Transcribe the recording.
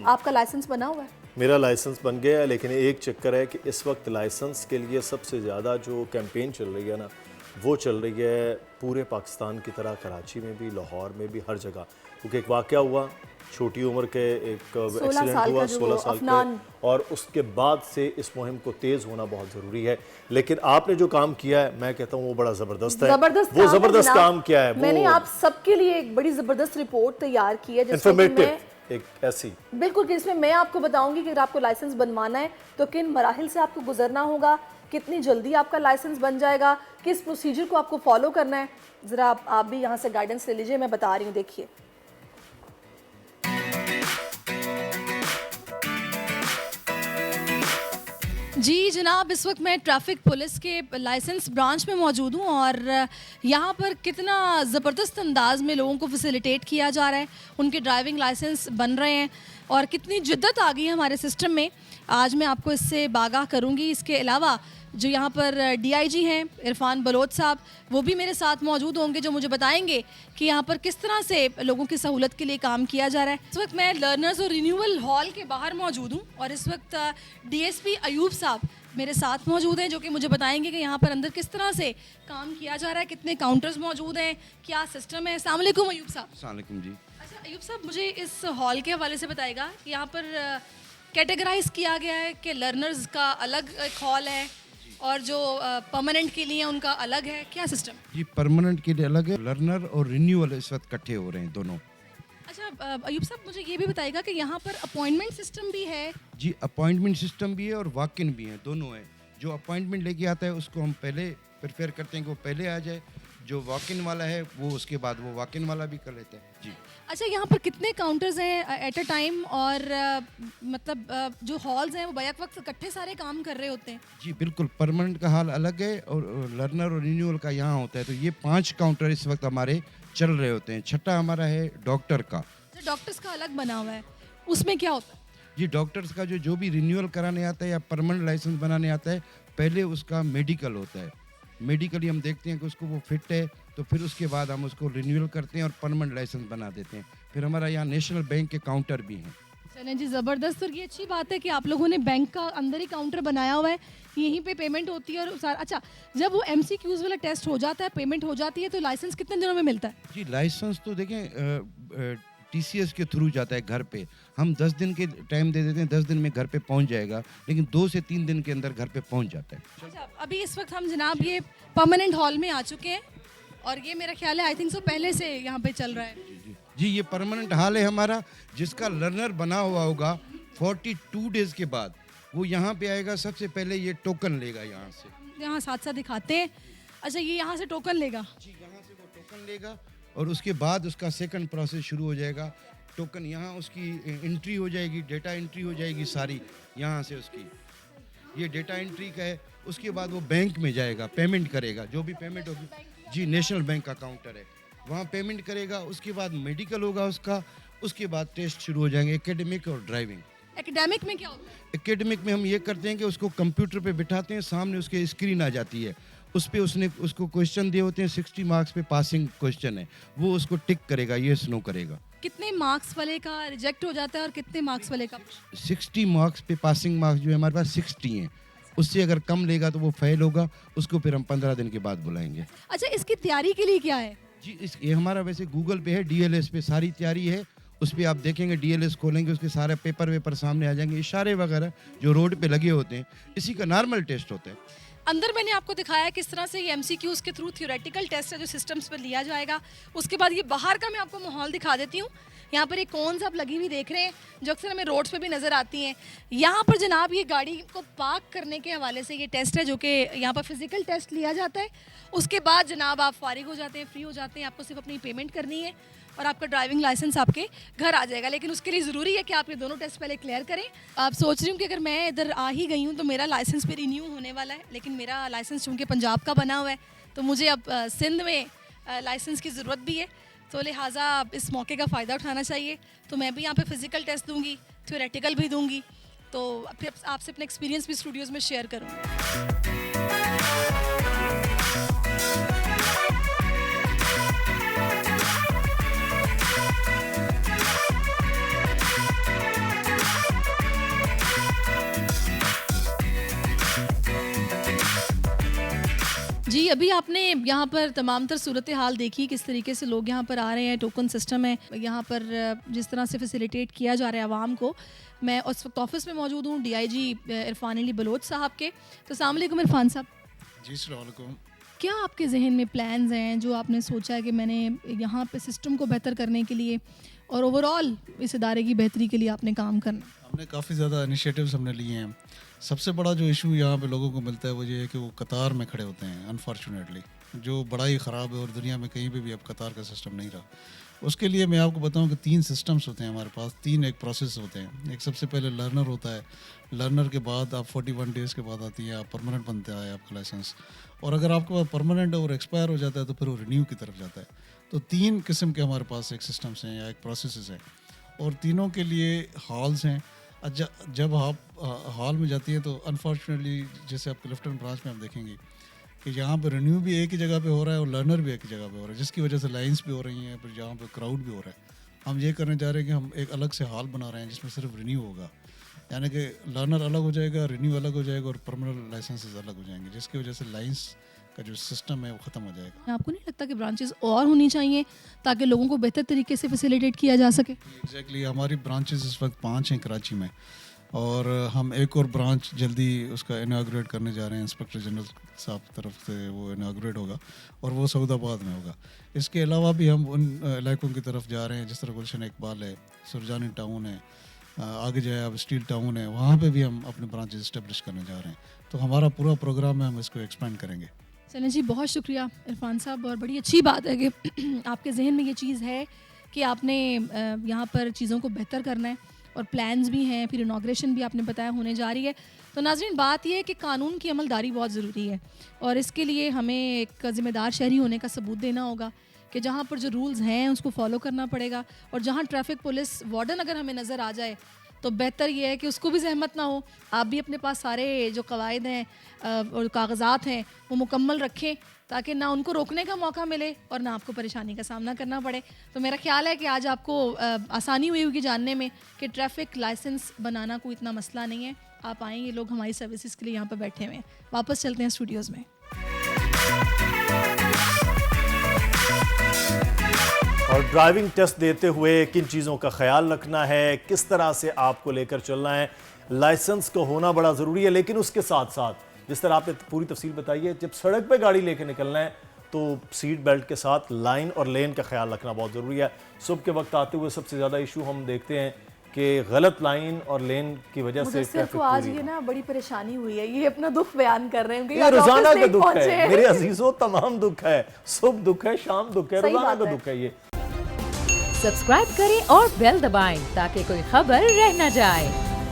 आपका लाइसेंस बना हुआ है? मेरा लाइसेंस बन गया है, लेकिन एक चक्कर है कि इस वक्त लाइसेंस के लिए सबसे ज़्यादा जो कैंपेन चल रही है ना, वो चल रही है पूरे पाकिस्तान की तरह, कराची में भी, लाहौर में भी, हर जगह। क्योंकि एक वाक़या हुआ, छोटी उम्र के एक एक्सीडेंट हुआ 16 साल का, और उसके बाद से इस मुहिम को तेज़ होना बहुत ज़रूरी है। लेकिन आपने जो काम किया है, मैं कहता हूँ वो बड़ा ज़बरदस्त है। वो ज़बरदस्त काम किया है। मैंने आप सबके लिए एक बड़ी ज़बरदस्त रिपोर्ट तैयार की है, इन्फॉर्मेटिव एक ऐसी, बिल्कुल, कि इसमें मैं आपको बताऊंगी कि अगर आपको लाइसेंस बनवाना है तो किन मराहिल से आपको गुजरना होगा, कितनी जल्दी आपका लाइसेंस बन जाएगा, किस प्रोसीजर को आपको फॉलो करना है। ज़रा आप भी यहाँ से गाइडेंस ले लीजिए, मैं बता रही हूँ, देखिए। जी जनाब, इस वक्त मैं ट्रैफिक पुलिस के लाइसेंस ब्रांच में मौजूद हूँ और यहाँ पर कितना ज़बरदस्त अंदाज में लोगों को फैसिलिटेट किया जा रहा है, उनके ड्राइविंग लाइसेंस बन रहे हैं और कितनी जिद्दत आ गई है हमारे सिस्टम में। आज मैं आपको इससे बागाह करूँगी। इसके अलावा जो यहाँ पर DIG हैं इरफान बलोच साहब, वो भी मेरे साथ मौजूद होंगे, जो मुझे बताएंगे कि यहाँ पर किस तरह से लोगों की सहूलत के लिए काम किया जा रहा है। इस वक्त मैं लर्नर्स और रिन्यूअल हॉल के बाहर मौजूद हूँ और इस वक्त DSP अयूब साहब मेरे साथ मौजूद हैं, जो कि मुझे बताएंगे कि यहाँ पर अंदर किस तरह से काम किया जा रहा है, कितने काउंटर्स मौजूद हैं, क्या सिस्टम है। अस्सलाम वालेकुम अयूब साहब। अस्सलाम वालेकुम जी। अच्छा अयूब साहब, मुझे इस हॉल के हवाले से बताइएगा, यहाँ पर कैटेगराइज किया गया है कि लर्नर्स का अलग एक हॉल है और जो परमानेंट के लिए उनका अलग है, क्या सिस्टम? जी परमानेंट के लिए अलग है, लर्नर और रिन्यूअल इस वक्त इकट्ठे हो रहे हैं दोनों। अच्छा अयूब साहब, मुझे ये भी बताइएगा कि यहाँ पर अपॉइंटमेंट सिस्टम भी है? जी अपॉइंटमेंट सिस्टम भी है और वॉक इन भी है, दोनों है। जो अपॉइंटमेंट लेके आता है उसको हम पहले प्रिफेयर करते हैं कि वो पहले आ जाए, जो वॉक इन वाला है वो उसके बाद वो वॉक इन वाला भी कर लेते हैं जी। अच्छा, यहाँ पर कितने काउंटर्स हैं एट अ टाइम और मतलब जो हॉल्स हैं वो बैक वक्त इकट्ठे सारे काम कर रहे होते हैं? जी बिल्कुल, परमानेंट का हाल अलग है और लर्नर और रिन्यूअल का यहाँ होता है। तो ये 5 काउंटर इस वक्त हमारे चल रहे होते हैं। छठा हमारा है डॉक्टर का। डॉक्टर्स का अलग बना हुआ है, उसमें क्या होता है? जी डॉक्टर्स का जो भी रिन्यूअल कराने आता है या परमानेंट लाइसेंस बनाने आता है, पहले उसका मेडिकल होता है। मेडिकली हम देखते हैं कि उसको वो फिट है, तो फिर उसके बाद हम उसको रिन्यूअल करते हैं और परमानेंट लाइसेंस बना देते हैं। फिर हमारा यहाँ नेशनल बैंक के काउंटर भी हैं। चलें जी, ज़बरदस्त। और ये अच्छी बात है कि आप लोगों ने बैंक का अंदर ही काउंटर बनाया हुआ है, यहीं पे पेमेंट होती है और सारा। अच्छा, जब वो MCQs वाला टेस्ट हो जाता है, पेमेंट हो जाती है, तो लाइसेंस कितने दिनों में मिलता है? जी लाइसेंस तो देखें TCS के थ्रू जाता है घर पे। हम 10 दिन के टाइम दे देते हैं, 10 दिन में घर पे पहुंच जाएगा, लेकिन 2 से 3 दिन के अंदर घर पे पहुंच जाता है। अच्छा, अभी इस वक्त हम जनाब ये परमानेंट हॉल में आ चुके हैं और ये मेरा ख्याल है आई थिंक सो पहले से यहाँ पे चल रहा है। जी ये परमानेंट हॉल है हमारा, जिसका लर्नर बना हुआ होगा 42 डेज के बाद वो यहाँ पे आएगा। सबसे पहले ये टोकन लेगा यहाँ से, यहाँ साथ साथ दिखाते हैं। अच्छा, ये यहाँ से टोकन लेगा? जी यहाँ से वो टोकन लेगा और उसके बाद उसका सेकंड प्रोसेस शुरू हो जाएगा। टोकन यहाँ उसकी एंट्री हो जाएगी, डेटा एंट्री हो जाएगी सारी यहाँ से उसकी, ये डेटा एंट्री का है। उसके बाद वो बैंक में जाएगा, पेमेंट करेगा, जो भी पेमेंट होगी। जी नेशनल बैंक का काउंटर है, वहाँ पेमेंट करेगा। उसके बाद मेडिकल होगा उसका, उसके बाद टेस्ट शुरू हो जाएंगे, एकेडमिक और ड्राइविंग। एकेडमिक में क्या होता है? एकेडमिक में हम ये करते हैं कि उसको कंप्यूटर पे बिठाते हैं, सामने उसके स्क्रीन आ जाती है, उस पर उसने उसको क्वेश्चन दिए होते हैं, 60 मार्क्स पे पासिंग क्वेश्चन है, वो उसको टिक करेगा, ये नो करेगा। कितने मार्क्स वाले का रिजेक्ट हो जाता है और कितने मार्क्स वाले का? 60 मार्क्स पे पासिंग मार्क्स जो है हमारे पास 60 हैं, उससे अगर कम लेगा तो वो फेल होगा, उसको फिर हम 15 दिन के बाद बुलाएंगे। अच्छा, इसकी तैयारी के लिए क्या है? जी ये हमारा वैसे गूगल पे है, DLS पे सारी तैयारी है, उस पर आप देखेंगे, DLS खोलेंगे, उसके सारे पेपर वेपर सामने आ जाएंगे, इशारे वगैरह जो रोड पे लगे होते हैं, इसी का नॉर्मल टेस्ट होता है। अंदर मैंने आपको दिखाया किस तरह से ये MCQs के थ्रू थ्योरेटिकल टेस्ट है जो सिस्टम्स पर लिया जाएगा। उसके बाद ये बाहर का मैं आपको माहौल दिखा देती हूँ। यहाँ पर एक कौन सा आप लगी हुई देख रहे हैं, जो अक्सर हमें रोड्स पे भी नज़र आती हैं। यहाँ पर जनाब ये गाड़ी को पार्क करने के हवाले से ये टेस्ट है, जो कि यहाँ पर फिजिकल टेस्ट लिया जाता है। उसके बाद जनाब आप फारिग हो जाते हैं, फ्री हो जाते हैं, आपको सिर्फ अपनी पेमेंट करनी है और आपका ड्राइविंग लाइसेंस आपके घर आ जाएगा। लेकिन उसके लिए ज़रूरी है कि आप ये दोनों टेस्ट पहले क्लियर करें। आप सोच रही हूँ कि अगर मैं इधर आ ही गई हूँ तो मेरा लाइसेंस भी रिन्यू होने वाला है, लेकिन मेरा लाइसेंस चूँकि पंजाब का बना हुआ है तो मुझे अब सिंध में लाइसेंस की ज़रूरत भी है, तो लिहाजा इस मौके का फ़ायदा उठाना चाहिए। तो मैं भी यहाँ पे फ़िज़िकल टेस्ट दूँगी, थ्योरेटिकल भी दूँगी, तो फिर आपसे अपना एक्सपीरियंस भी स्टूडियोज़ में शेयर करूँगी। जी, अभी आपने यहाँ पर तमाम तर सूरत हाल देखी, किस तरीके से लोग यहाँ पर आ रहे हैं, टोकन सिस्टम है यहाँ पर, जिस तरह से फैसिलिटेट किया जा रहा है आवाम को। मैं उस वक्त ऑफिस में मौजूद हूँ DIG इरफान अली बलोच साहब के। तो अस्सलाम वालेकुम इरफान साहब। जी अस्सलाम वालेकुम। क्या आपके जहन में प्लान्स हैं जो आपने सोचा है कि मैंने यहाँ पे सिस्टम को बेहतर करने के लिए और ओवरऑल इस इदारे की बेहतरी के लिए आपने काम करना? हमने काफ़ी ज़्यादा इनिशिएटिव्स हमने लिए हैं। सबसे बड़ा जो इशू यहाँ पे लोगों को मिलता है वो ये है कि वो कतार में खड़े होते हैं, अनफॉर्चुनेटली, जो बड़ा ही ख़राब है और दुनिया में कहीं पे भी अब कतार का सिस्टम नहीं रहा। उसके लिए मैं आपको बताऊं कि 3 सिस्टम्स होते हैं हमारे पास, 3 एक प्रोसेस होते हैं। एक सबसे पहले लर्नर होता है, लर्नर के बाद आप 41 डेज़ के बाद आती है, आप परमानेंट बनता है आपका लाइसेंस, और अगर आपके पास परमानेंट और एक्सपायर हो जाता है तो फिर वो रिन्यू की तरफ जाता है। तो 3 किस्म के हमारे पास एक सिस्टम्स हैं या एक प्रोसेस हैं, और तीनों के लिए हॉल्स हैं। जब आप हॉल में जाती है तो अनफॉर्चुनेटली जैसे आपके लेफ्टिनेंट ब्रांच में आप देखेंगे कि यहाँ पे रिन्यू भी एक ही जगह पे हो रहा है और लर्नर भी एक ही जगह पे हो रहा है, जिसकी वजह से लाइंस भी हो रही हैं, फिर यहाँ पे क्राउड भी हो रहा है। हम ये करने जा रहे हैं कि हम एक अलग से हॉल बना रहे हैं जिसमें सिर्फ रिन्यू होगा, यानी कि लर्नर अलग हो जाएगा, रिन्यू अलग हो जाएगा और परमानेंट लाइसेंसेस अलग हो जाएंगे, जिसकी वजह से लाइंस का जो सिस्टम है वो ख़त्म हो जाएगा। आपको नहीं लगता कि ब्रांचेस और होनी चाहिए ताकि लोगों को बेहतर तरीके से फैसिलिटेट किया जा सके? एग्जैक्टली हमारी ब्रांचेस इस वक्त 5 हैं कराची में, और हम एक और ब्रांच जल्दी उसका इनाग्रेट करने जा रहे हैं। इंस्पेक्टर जनरल साहब की तरफ से वो इनाग्रेट होगा और वो सऊदाबाद में होगा। इसके अलावा भी हम उन इलाकों की तरफ जा रहे हैं जिस तरह गुलशन इकबाल है, सुरजानी टाउन है, आगे जाए अब स्टील टाउन है, वहाँ पे भी हम अपने ब्रांचेस इस्टेब्लिश करने जा रहे हैं। तो हमारा पूरा प्रोग्राम है, हम इसको एक्सपेंड करेंगे। चलें जी, बहुत शुक्रिया इरफान साहब, और बड़ी अच्छी बात है कि आपके जहन में ये चीज़ है कि आपने यहाँ पर चीज़ों को बेहतर करना है और प्लान्स भी हैं, फिर इनाग्रेशन भी आपने बताया होने जा रही है। तो नाज़रीन, बात यह है कि कानून की अमलदारी बहुत ज़रूरी है और इसके लिए हमें एक ज़िम्मेदार शहरी होने का सबूत देना होगा कि जहाँ पर जो रूल्स हैं उसको फॉलो करना पड़ेगा, और जहाँ ट्रैफिक पुलिस वार्डन अगर हमें नज़र आ जाए तो बेहतर ये है कि उसको भी जहमत ना हो। आप भी अपने पास सारे जो कवायद हैं और कागजात हैं वो मुकम्मल रखें ताकि ना उनको रोकने का मौका मिले और ना आपको परेशानी का सामना करना पड़े। तो मेरा ख्याल है कि आज आपको आसानी हुई होगी जानने में कि ट्रैफिक लाइसेंस बनाना कोई इतना मसला नहीं है। आप आएँ, ये लोग हमारी सर्विसेज के लिए यहाँ पर बैठे हुए हैं। वापस चलते हैं स्टूडियोज़ में। और ड्राइविंग टेस्ट देते हुए किन चीज़ों का ख्याल रखना है, किस तरह से आपको लेकर चलना है। लाइसेंस का होना बड़ा ज़रूरी है, लेकिन उसके साथ साथ जिस तरह आपने पूरी तफसील बताई है, जब सड़क पे गाड़ी लेकर निकलना है तो सीट बेल्ट के साथ लाइन और लेन का ख्याल रखना बहुत ज़रूरी है। सुबह के वक्त आते हुए सबसे ज़्यादा इशू हम देखते हैं कि गलत लाइन और लेन की वजह से ट्रैफिक आज ये ना बड़ी परेशानी हुई है, ये अपना दुख बयान कर रहे हैं। ये रोजाना का दुख है मेरे अजीजों, तमाम दुख है, सुबह दुख है, शाम दुख है, रोजाना का दुख है। ये सब्सक्राइब करें और बेल दबाएं ताकि कोई खबर रह न जाए।